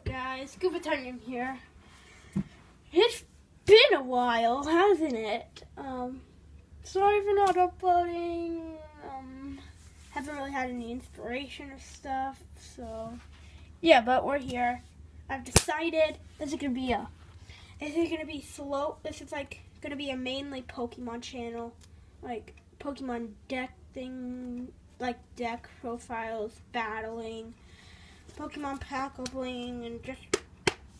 Hello guys, Scuba Time here. It's been a while, hasn't it? Sorry for not uploading. Haven't really had any inspiration or stuff, so yeah, but we're here. I've decided this is gonna be slow. This is like gonna be a mainly Pokemon channel, like Pokemon deck thing, like deck profiles, battling, Pokemon pack opening, and just,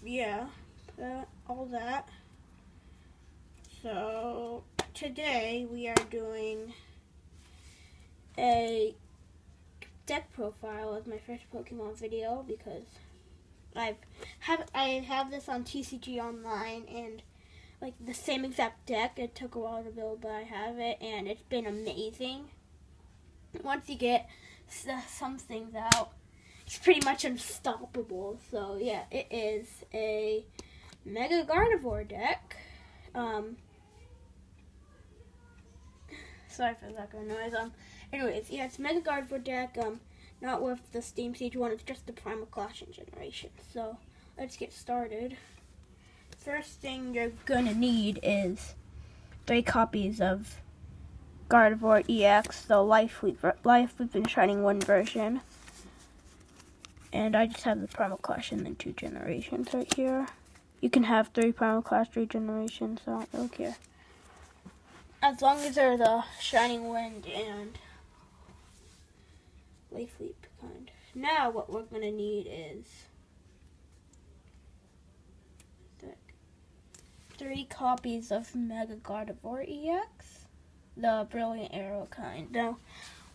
yeah, all that. So, today we are doing a deck profile as my first Pokemon video because I have this on TCG Online, and like the same exact deck. It took a while to build, but I have it, and it's been amazing. Once you get some things out, it's pretty much unstoppable. So yeah, it is a Mega Gardevoir deck. Sorry for the background noise. Anyways, yeah, it's a Mega Gardevoir deck. Not with the Steam Siege one. It's just the Primal Clashing generation. So let's get started. First thing you're gonna need is 3 copies of Gardevoir EX, the Life Leap and Shining 1 version. And I just have the Primal Clash and then 2 generations right here. You can have 3 Primal Clash, 3 generations, so I don't really care. As long as they're the Shining Wind and Life Leap kind. Now what we're going to need is 3 copies of Mega Gardevoir EX, the Brilliant Arrow kind. Now,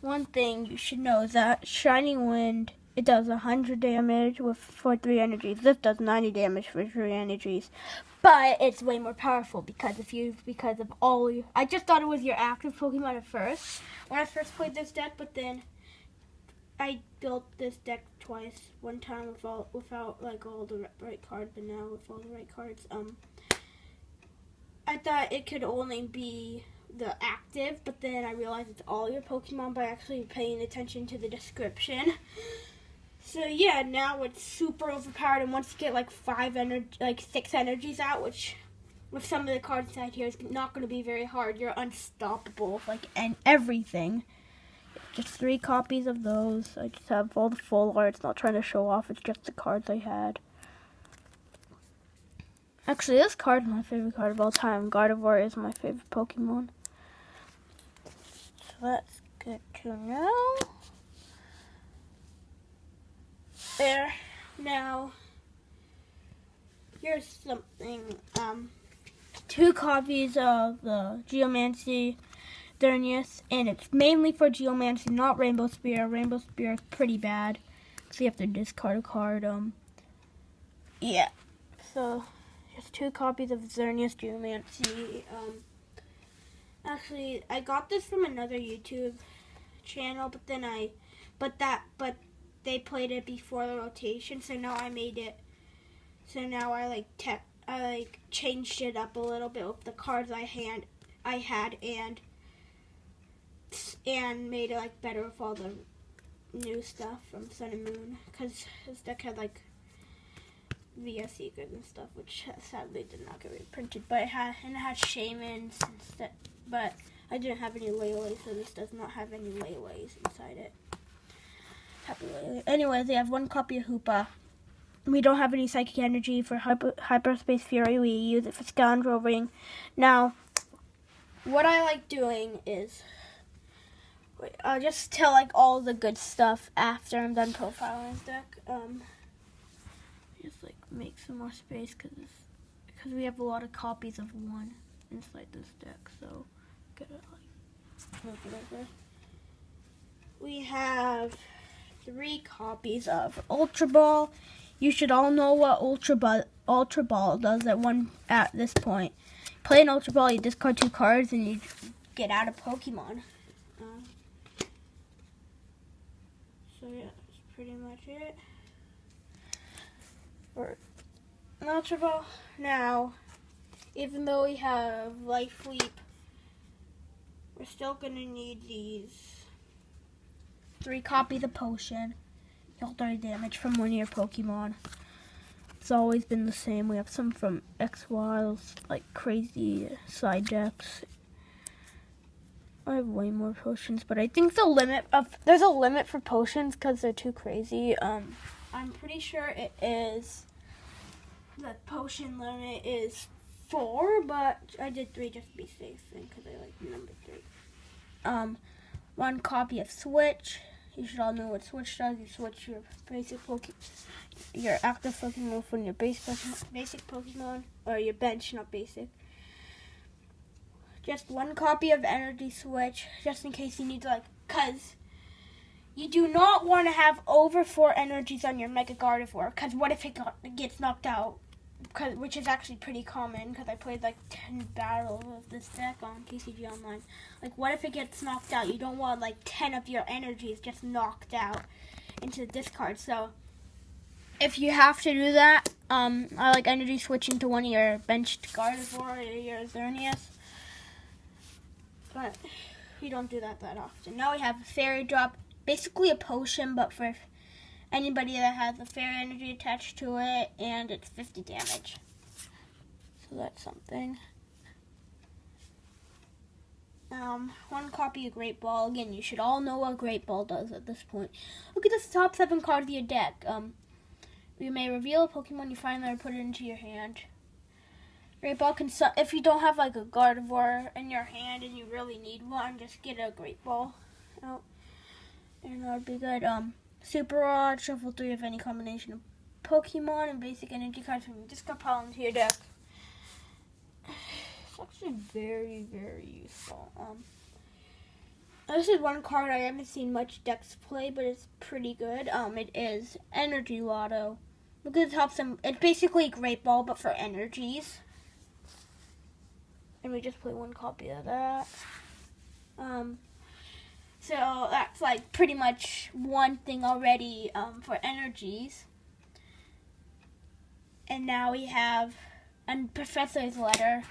one thing you should know is that Shining Wind, it does 100 damage for 3 energies. This does 90 damage for 3 energies. But it's way more powerful because of all you. I just thought it was your active Pokemon at first when I first played this deck, but then I built this deck twice. One time without like all the right cards, but now with all the right cards. I thought it could only be the active, but then I realized it's all your Pokemon by actually paying attention to the description. So yeah, now it's super overpowered, and once you get like 6 energies out, which with some of the cards inside here is not going to be very hard. You're unstoppable, and everything. Just 3 copies of those. I just have all the full arts. Not trying to show off. It's just the cards I had. Actually, this card is my favorite card of all time. Gardevoir is my favorite Pokemon. So that's good to know. There. Now, here's something. 2 copies of the Geomancy Xerneas, and it's mainly for Geomancy, not Rainbow Spear. Rainbow Spear is pretty bad, so you have to discard a card. Yeah. So, just 2 copies of Xerneas Geomancy. Actually, I got this from another YouTube channel, but then they played it before the rotation, so now I made it. So now I changed it up a little bit with the cards I had and made it better with all the new stuff from Sun and Moon, because this deck had VS Secret and stuff, which sadly did not get reprinted, but it had Shamans instead. But I didn't have any Lele's, so this does not have any Lele's inside it. Happy Lele. Anyways, they have 1 copy of Hoopa. We don't have any Psychic Energy for Hyperspace Fury. We use it for Scoundrel Ring. Now, what I like doing is I'll just tell all the good stuff after I'm done profiling this deck. Just make some more space because we have a lot of copies of 1 inside this deck. So gotta move it over. We have 3 copies of Ultra Ball. You should all know what Ultra Ball does at this point. Play an Ultra Ball, you discard 2 cards, and you get out of Pokemon. So yeah, that's pretty much it for an Ultra Ball. Now, even though we have Life Leap, we're still gonna need these 3 copies of Potion. Heal 30 damage from one of your Pokemon. It's always been the same. We have some from X-Wiles, like crazy side decks. I have way more potions, but I think there's a limit for potions because they're too crazy. I'm pretty sure it is, the potion limit is 4, but I did 3 just to be safe because I like number 3. 1 copy of Switch. You should all know what Switch does. You switch your your active Pokemon from your basic Pokemon, or your bench, not basic. Just 1 copy of Energy Switch, just in case you need to, because you do not want to have over 4 energies on your Mega Gardevoir, because what if it gets knocked out? Which is actually pretty common, because I played 10 battles of this deck on TCG Online. What if it gets knocked out? You don't want 10 of your energies just knocked out into the discard. So if you have to do that, I like energy switching to one of your benched Gardevoir or your Xerneas. But we don't do that often. Now we have a Fairy Drop, basically a potion, but for anybody that has a fairy energy attached to it, and it's 50 damage. So that's something. 1 copy of Great Ball. Again, you should all know what Great Ball does at this point. Look at the top 7 cards of your deck. You may reveal a Pokemon you find there, put it into your hand. Great Ball can, if you don't have a Gardevoir in your hand and you really need one, just get a Great Ball out, and that would be good. Super Rod, shuffle 3 of any combination of Pokemon and basic energy cards from your discard pile into your deck. It's actually very, very useful. This is 1 card I haven't seen much decks play, but it's pretty good. It is Energy Lotto. Look at the top 7. It's basically Great Ball, but for energies. And we just play 1 copy of that. So that's pretty much one thing already for energies. And now we have a Professor's Letter.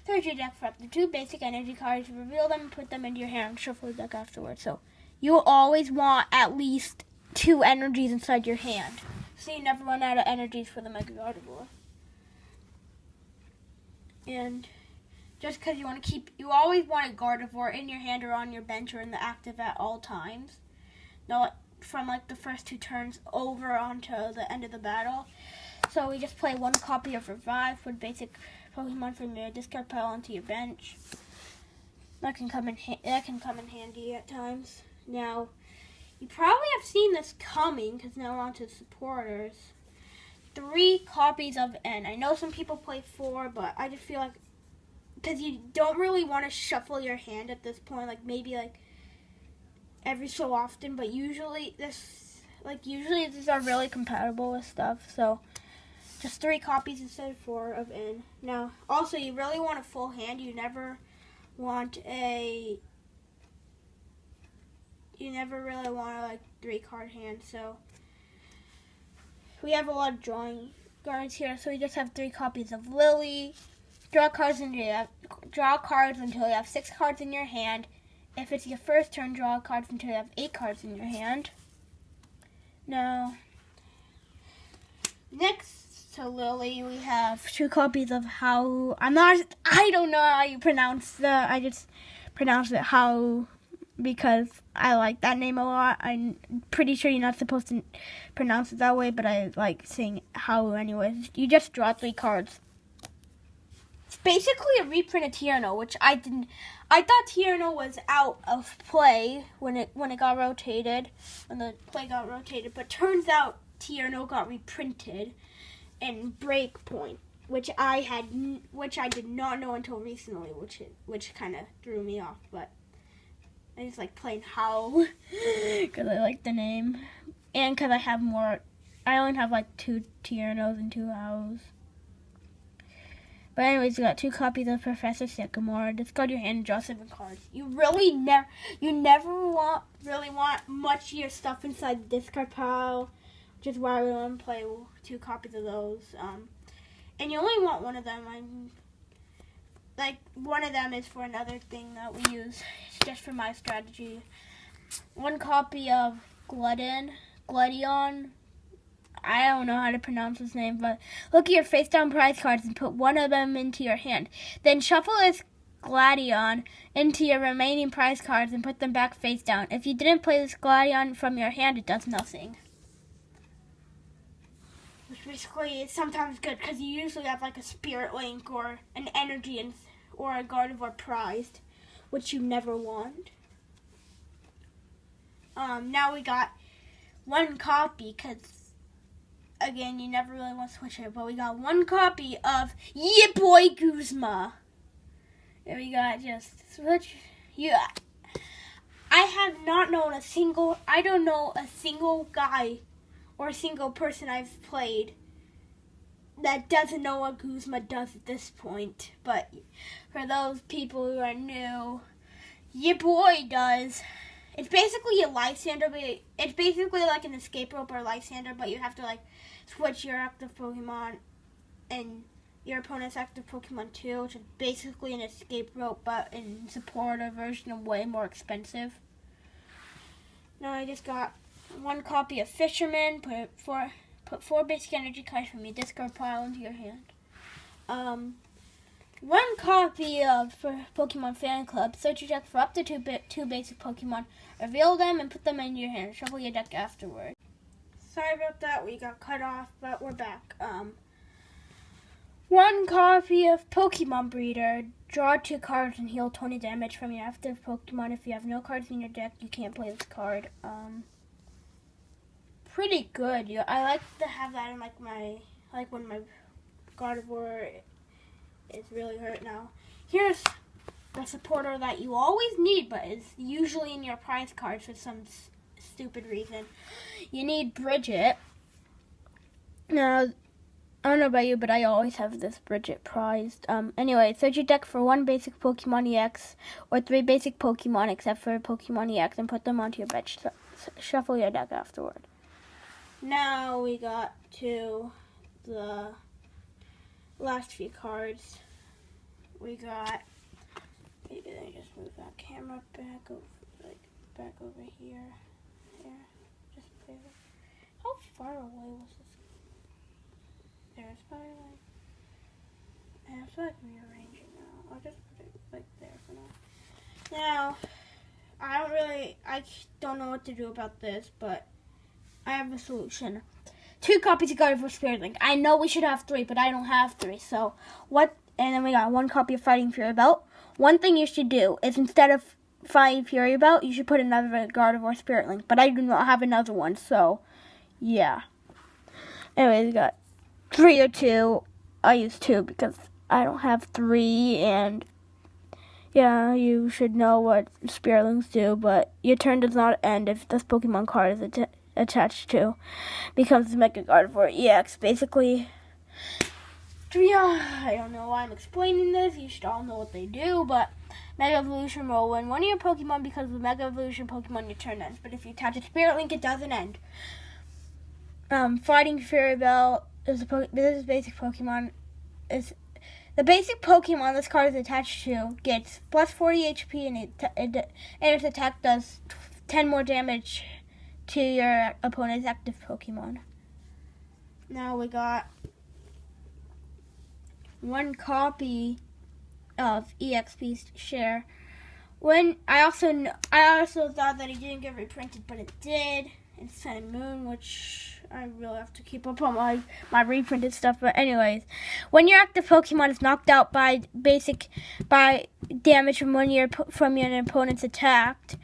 Search your deck for up to 2 basic energy cards, reveal them, put them into your hand, shuffle the deck afterwards. So you always want at least 2 energies inside your hand, so you never run out of energies for the Mega Gardevoir. And just because you always want a Gardevoir in your hand or on your bench or in the active at all times. Not from the first 2 turns over onto the end of the battle. So we just play 1 copy of Revive, put basic Pokemon from your discard pile onto your bench. That can come in handy at times. Now, you probably have seen this coming because now we're on to supporters. 3 copies of N. I know some people play 4, but I just feel because you don't really want to shuffle your hand at this point, maybe every so often, but usually these are really compatible with stuff, so just 3 copies instead of 4 of N. Now, also, you really want a full hand. You never really want a 3-card hand, so we have a lot of drawing cards here, so we just have 3 copies of Lily. Draw cards until you have 6 cards in your hand. If it's your first turn, draw cards until you have 8 cards in your hand. Now, next to Lily, we have 2 copies of How. I don't know how you pronounce that. I just pronounce it How because I like that name a lot. I'm pretty sure you're not supposed to pronounce it that way, but I like saying How anyways. You just draw 3 cards. It's basically a reprint of Tierno, which I thought Tierno was out of play when it got rotated, when the play got rotated, but turns out Tierno got reprinted in Breakpoint, which I did not know until recently, which kind of threw me off, but I just like playing Howl because I like the name, and because I only have 2 Tiernos and 2 Howls. But anyways, you got 2 copies of Professor Sycamore. Discard your hand and draw 7 cards. You never really want much of your stuff inside the discard pile, which is why we want to play 2 copies of those. And you only want one of them. One of them is for another thing that we use. It's just for my strategy. 1 copy of Gludion. I don't know how to pronounce his name, but look at your face down prize cards and put one of them into your hand. Then shuffle this Gladion into your remaining prize cards and put them back face down. If you didn't play this Gladion from your hand, it does nothing. Which basically is sometimes good because you usually have like a Spirit Link or an Energy or a Gardevoir prized, which you never want. Now we got one copy because, again, you never really want to switch it, but we got one copy of Ya Boy Guzma. And we got just switch. Yeah. I don't know a single guy or a single person I've played that doesn't know what Guzma does at this point. But for those people who are new, Ya Boy does. It's basically a Lysander, but it's basically like an escape rope or Lysander, but you have to like switch your active Pokemon and your opponent's active Pokemon too, which is basically an escape rope, but in supporter version and way more expensive. Now I just got one copy of Fisherman. Put four basic energy cards from your discard pile into your hand. One copy of Pokemon Fan Club. Search your deck for up to two basic Pokemon. Reveal them and put them in your hand. Shuffle your deck afterward. Sorry about that. We got cut off, but we're back. One copy of Pokemon Breeder. Draw 2 cards and heal 20 damage from your active Pokemon. If you have no cards in your deck, you can't play this card. Pretty good. I like to have that in when my Gardevoir is really hurt now. Here's the supporter that you always need, but is usually in your prize cards for some stupid reason. You need Bridget. Now, I don't know about you, but I always have this Bridget prized. Anyway, search your deck for one basic Pokemon EX or 3 basic Pokemon except for Pokemon EX and put them onto your bench. Shuffle your deck afterward. Now we got to the last few cards. We got, maybe let me just move that camera back over here. Just there. How far away was this? There, it's probably I have to rearrange it now. I'll just put it there for now. Now, I don't know what to do about this, but I have a solution. 2 copies of Gardevoir Spirit Link. I know we should have 3, but I don't have 3. So what? And then we got 1 copy of Fighting Fury Belt. One thing you should do is instead of Fighting Fury Belt, you should put another Gardevoir Spirit Link. But I do not have another one, so yeah. Anyway, we got 3 or 2. I use 2 because I don't have 3, and yeah, you should know what Spirit Links do. But your turn does not end if this Pokemon card is attached to becomes the Mega Gardevoir EX. Basically, I don't know why I'm explaining this. You should all know what they do, but Mega Evolution will when one of your Pokemon becomes the Mega Evolution Pokemon, your turn ends. But if you attach a Spirit Link, it doesn't end. Fighting Fury Belt is this is basic Pokemon. Is the basic Pokemon this card is attached to gets plus 40 HP and its attack does 10 more damage to your opponent's active Pokemon. Now we got 1 copy of EXP share. When I also thought that it didn't get reprinted, but it did. It's Sun and Moon, which I really have to keep up on my reprinted stuff. But anyways, when your active Pokemon is knocked out by damage from your opponent's attack,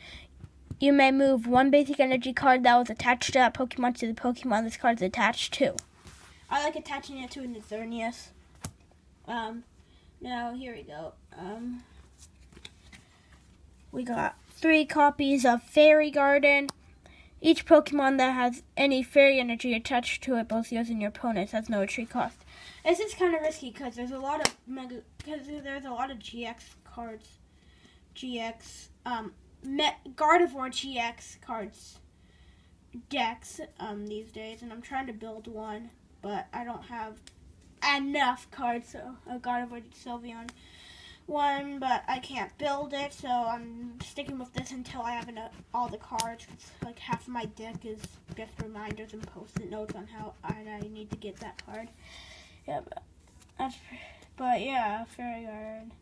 you may move 1 basic energy card that was attached to that Pokemon to the Pokemon this card is attached to. I like attaching it to an Xerneas. Now here we go. We got 3 copies of Fairy Garden. Each Pokemon that has any fairy energy attached to it, both yours and your opponent's, has no retreat cost. This is kind of risky because there's a lot of GX cards, Gardevoir GX cards decks these days, and I'm trying to build one, but I don't have enough cards. So a Gardevoir Sylveon one, but I can't build it, so I'm sticking with this until I have all the cards. Like half of my deck is just reminders and post-it notes on how I need to get that card. Yeah, but yeah, Fairy Garden.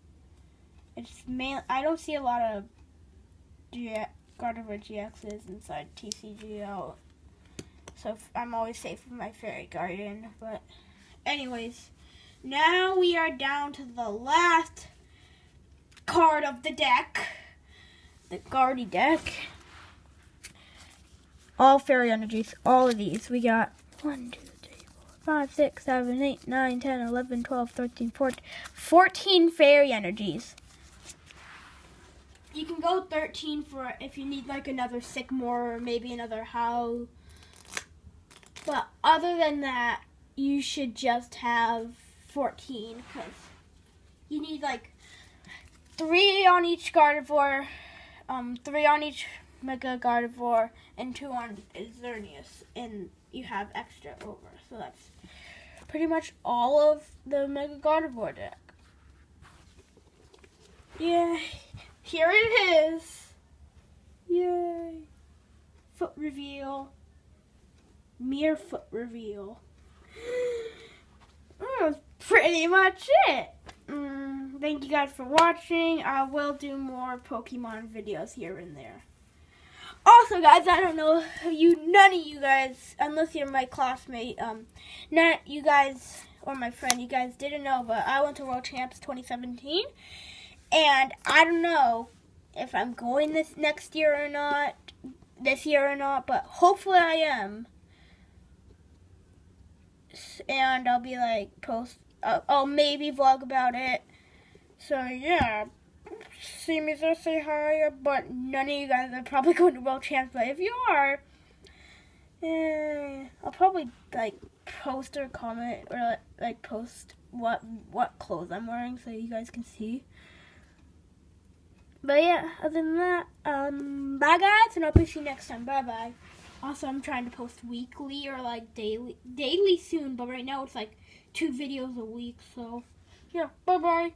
It's I don't see a lot of Gardevoir GXs inside TCGO, so I'm always safe with my Fairy Garden. But anyways, now we are down to the last card of the deck, the Gardy deck. All fairy energies, all of these. We got 1, 2, 3, 4, 5, 6, 7, 8, 9, 10, 11, 12, 13, 14 fairy energies. You can go 13 for if you need like another Sycamore or maybe another Howl. But other than that, you should just have 14 because you need like 3 on each Gardevoir, 3 on each Mega Gardevoir, and 2 on Xerneas, and you have extra over. So that's pretty much all of the Mega Gardevoir deck. Yeah, here it is. Yay. Foot reveal. Mere foot reveal. That's pretty much it. Thank you guys for watching. I will do more Pokemon videos here and there. Also, guys, I don't know none of you guys, unless you're my classmate, not you guys or my friend, you guys didn't know, but I went to World Champs 2017, and I don't know if I'm going this year or not, but hopefully I am. And I'll be like I'll maybe vlog about it. So yeah, see me there, say hi. But none of you guys are probably going to World Champs. But if you are, I'll probably like post or comment or like post what clothes I'm wearing so you guys can see. But yeah, other than that, bye guys, and I'll see you next time. Bye bye. Also, I'm trying to post weekly or like daily soon, but right now it's like 2 videos a week. So yeah, bye bye.